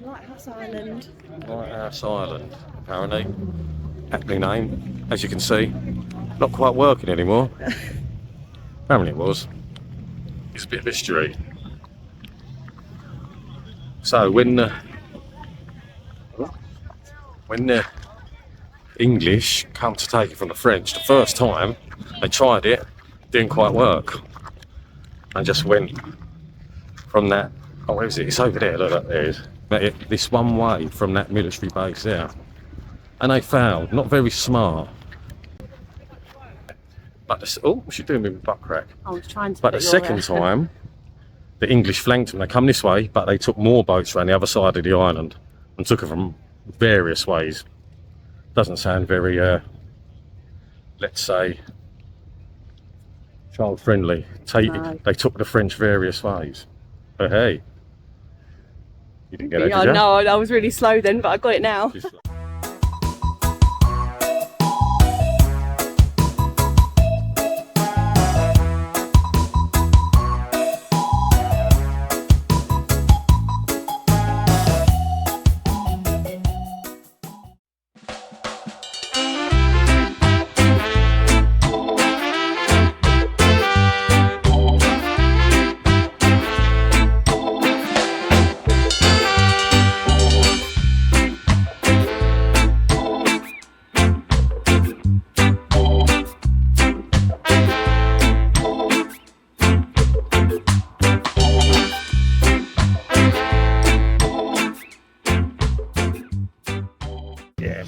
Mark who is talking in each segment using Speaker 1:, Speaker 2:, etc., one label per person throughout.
Speaker 1: Lighthouse Island.
Speaker 2: Lighthouse Island, apparently. Aptly named, as you can see. Not quite working anymore. Apparently it was. It's a bit of history. So when the English come to take it from the French, the first time they tried it, didn't quite work. They just went from that. Oh, where is it? It's over there. Look, there it is. This one way from that military base there, and they failed. Not very smart. But what's she doing with my butt crack?
Speaker 1: I was trying to.
Speaker 2: But the second time, the English flanked them. They come this way, but they took more boats around the other side of the island and took it from various ways. Doesn't sound very, let's say, child friendly.
Speaker 1: No.
Speaker 2: They took the French various ways. But hey, you didn't get it, did you?
Speaker 1: No, I was really slow then, but I got it now.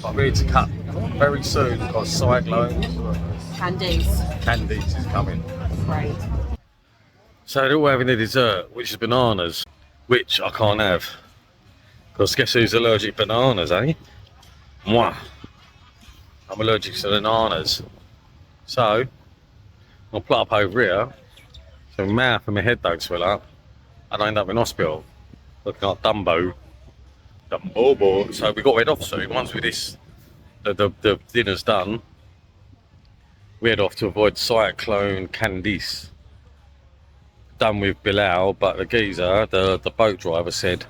Speaker 2: I'm ready to cut very soon because cyclones. Candies is coming.
Speaker 1: Right.
Speaker 2: So they're all having a dessert, which is bananas, which I can't have. Because guess who's allergic to bananas, eh? Moi. I'm allergic to bananas. So, I'll put up over here, so my mouth and my head don't swell up, and I end up in hospital, looking like Dumbo. Dumbo. So we got to head off soon. Once with this, the dinner's done, we head off to avoid Cyclone Candice. Done with Bilal, but the geezer, the boat driver said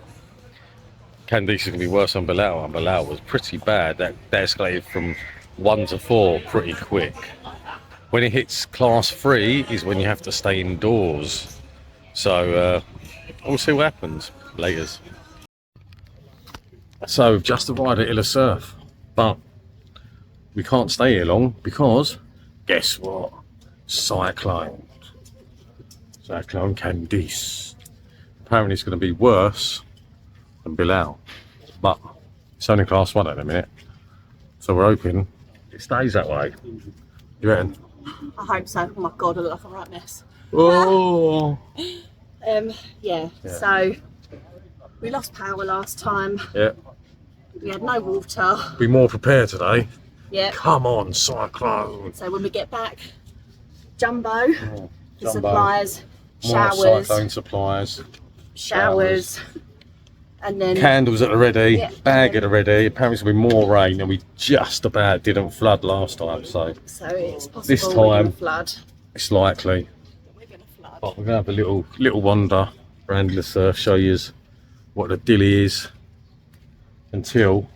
Speaker 2: Candice is going to be worse than Bilal, and Bilal was pretty bad. That escalated from 1 to 4 pretty quick. When it hits class 3 is when you have to stay indoors. So we'll see what happens. Laters. So we've just arrived at Illa Surf, but we can't stay here long because guess what? Cyclone Candice. Apparently it's going to be worse than Bilal, but it's only class 1 at the minute, so we're hoping it stays that way. You reckon?
Speaker 1: I hope so. Oh my god, I look like a right mess.
Speaker 2: Oh.
Speaker 1: Yeah. So we lost power last time.
Speaker 2: Yeah.
Speaker 1: We had no water.
Speaker 2: Be more prepared today.
Speaker 1: Yeah.
Speaker 2: Come on, Cyclone.
Speaker 1: So when we get back, Jumbo, the
Speaker 2: Jumbo.
Speaker 1: supplies,
Speaker 2: More
Speaker 1: showers,
Speaker 2: Cyclone supplies.
Speaker 1: and then
Speaker 2: Candles at the ready,
Speaker 1: Yeah.
Speaker 2: bag at the ready. Apparently it's going to be more rain, and we just about didn't flood last time, so
Speaker 1: it's possible
Speaker 2: this
Speaker 1: we're gonna
Speaker 2: time
Speaker 1: flood.
Speaker 2: it's likely.
Speaker 1: We're gonna flood.
Speaker 2: But we're going to have a little wander around the surf, show you what the dilly is until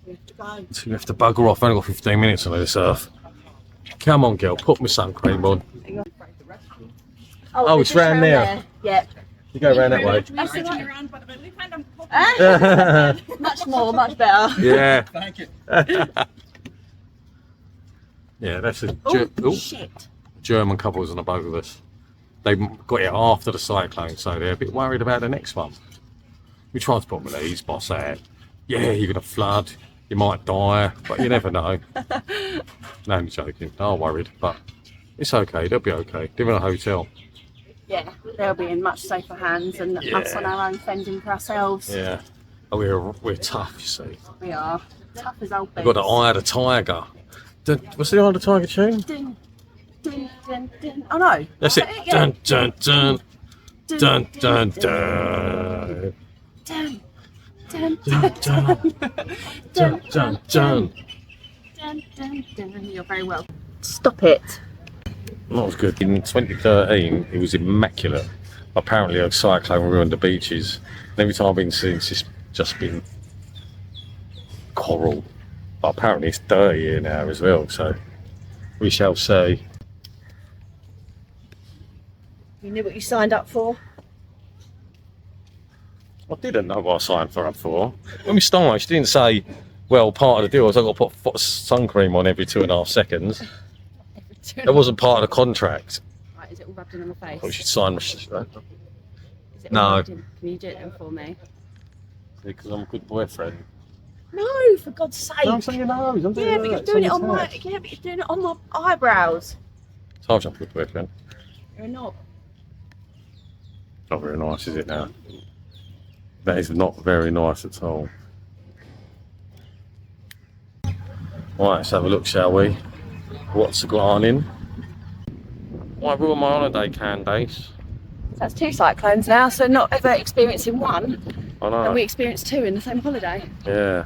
Speaker 1: We have to go.
Speaker 2: we have to bugger off. I've only got 15 minutes on the surf. Come on, girl, put my sun cream on. Oh, it's round there.
Speaker 1: Yeah.
Speaker 2: You go around that way.
Speaker 1: Much more, much better.
Speaker 2: Yeah. Thank you. Yeah, that's a
Speaker 1: Shit.
Speaker 2: German couples on a boat with us. They got it after the cyclone, so they're a bit worried about the next one. We tried to put them at ease by saying, yeah, you're going to flood, you might die, but you never know. No, I'm joking. They are worried, but it's okay. They'll be okay. They're in a hotel.
Speaker 1: Yeah, they'll be in much safer hands than us on our own fending for ourselves.
Speaker 2: Yeah. Oh, we're tough, you see.
Speaker 1: We are. Tough as old
Speaker 2: We've got the Eye of the Tiger. What's the Eye of the Tiger tune?
Speaker 1: Dun, dun, dun, dun. Oh no.
Speaker 2: That's it.
Speaker 1: Yeah.
Speaker 2: Dun, dun, dun. Dun, dun, dun.
Speaker 1: Dun, dun,
Speaker 2: Dun, dun. Dun, dun, dun.
Speaker 1: dun, dun, dun. You're very welcome. Stop it.
Speaker 2: That was good. In 2013, it was immaculate. Apparently, a cyclone ruined the beaches. And every time I've been since, it's just been coral. But apparently it's dirty here now as well, so we shall see.
Speaker 1: You knew what you signed up for?
Speaker 2: I didn't know what I signed up for. When we started, she didn't say, well, part of the deal is I've got to put sun cream on every 2.5 seconds. That wasn't part of the contract.
Speaker 1: Right, is it all rubbed in on the face?
Speaker 2: Oh, she'd sign my...
Speaker 1: Is it all
Speaker 2: No.
Speaker 1: rubbed in? Can you do it then for me?
Speaker 2: Because I'm a good boyfriend.
Speaker 1: No, for God's sake.
Speaker 2: No, I'm saying no. I'm doing
Speaker 1: Yeah, but you're doing it on my. Yeah, but you're doing it on my eyebrows.
Speaker 2: Told you I'm a good boyfriend.
Speaker 1: You're a knob.
Speaker 2: Not very nice, is it now? That is not very nice at all. Right, let's have a look, shall we? What's gone in? Why ruin my holiday, Candace?
Speaker 1: That's 2 cyclones now, so not ever experiencing one.
Speaker 2: I know.
Speaker 1: And we experienced 2 in the same holiday.
Speaker 2: Yeah.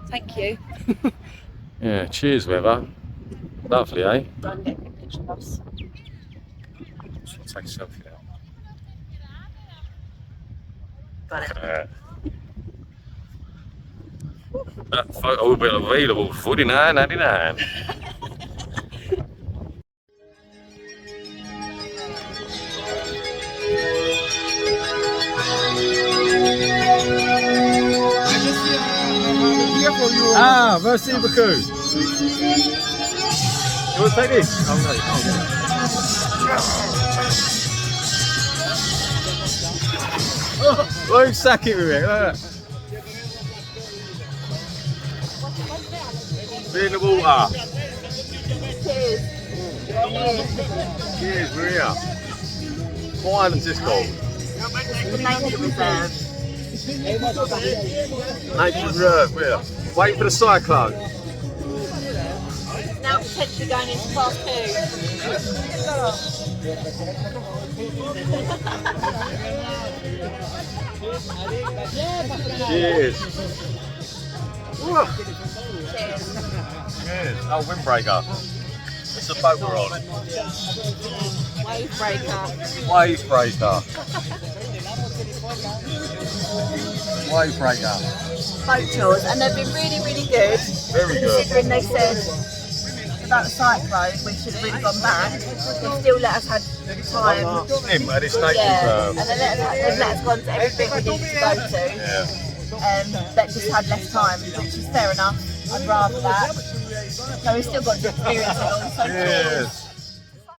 Speaker 1: Thank you.
Speaker 2: Yeah, cheers, weather. Lovely, eh?
Speaker 1: Go and get a good picture of us.
Speaker 2: Let's take a selfie now.
Speaker 1: Got it.
Speaker 2: That photo will be available for $49.99. Ah, merci beaucoup. You want to take this? Oh no, you can't get it. Won't sack it with it. Be in the water. Cheers, Maria. What island is this called?
Speaker 1: The nature reserve.
Speaker 2: Nature Reserve, where? Wait for the cyclone.
Speaker 1: Now potentially going into class 2.
Speaker 2: Cheers. Cheers. Oh, windbreaker. It's the boat we're on.
Speaker 1: Wave breaker.
Speaker 2: Wave breaker. Wave breaker.
Speaker 1: Boat tours, and they've been really, really good.
Speaker 2: Very good.
Speaker 1: Considering they said about the cyclone, we should have really gone back. They still let us have time.
Speaker 2: Swim at this nature
Speaker 1: Yeah,
Speaker 2: reserve.
Speaker 1: and they've let us go on to everything we needed to go to.
Speaker 2: Yeah.
Speaker 1: That just had less time, which is fair enough. I'd rather that. So we've still got to experience it all. So
Speaker 2: Cheers.